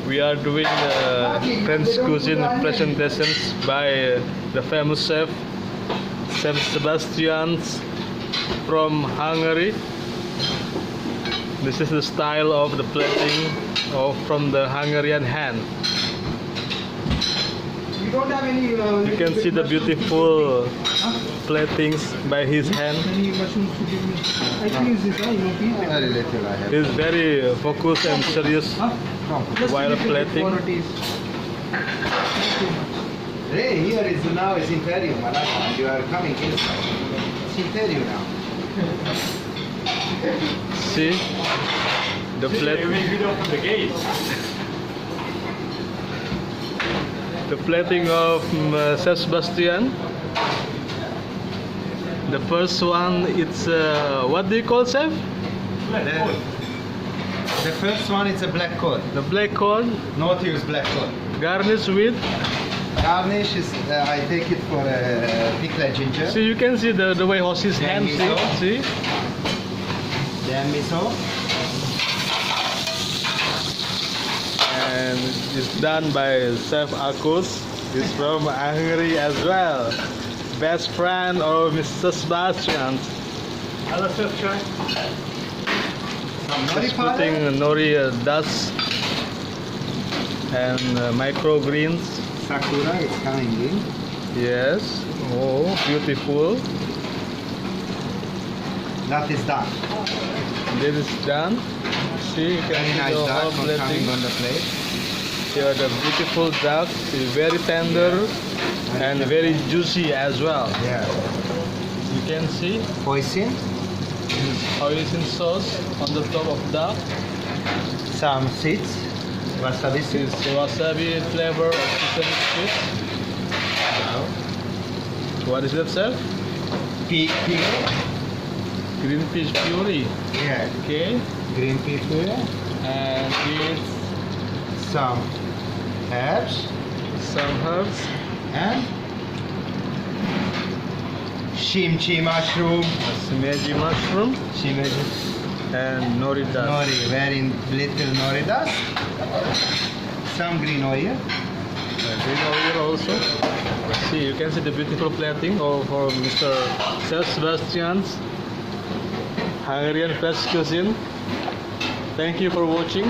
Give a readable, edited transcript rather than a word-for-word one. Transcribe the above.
We are doing French cuisine presentations by the famous Chef Sebastian from Hungary. This is the style of the plating from the Hungarian hand. You don't have any. You can see the beautiful platings by his hand. Any mushrooms to give me? I think it's this, Very little I have. He is very focused and serious while plating. Hey, here is now is Imperium, Malaka. You are coming inside. It's Imperium now. See the plating. The plating of Chef Sebastian. The first one, it's what do you call, Chef? The first one is a black cod. The black corn, Not use black cod. garnished with. Garnish is I take it for pickled ginger. See, you can see the way his hand. See. Then miso. And it's done by Chef Agus. He's from Hungary as well. Best friend of Mr. Sebastian. Hello, Chef Chai. Some nori He's powder. putting nori dust and microgreens. Sakura is coming in. Yes. Oh, beautiful. That is done. This is done. See, you can Very see nice the duck whole for coming plating. on the plate. Here the beautiful duck is very tender and very juicy as well. Yeah. You can see Hoisin. hoisin sauce on the top of duck. Some seeds. Wasabi This seeds. is wasabi flavor of chicken fish. What is that, sir? Pea. Green fish puree. Yeah. Okay. Green pea puree. And it's Some herbs. some herbs. And shimchi mushroom. Shimeji mushroom Shimeji and nori dust. nori. Very little nori dust. Some green oil. Green oil also. See, you can see the beautiful plating of Mr. Chef Sebastian's Hungarian French cuisine. Thank you for watching.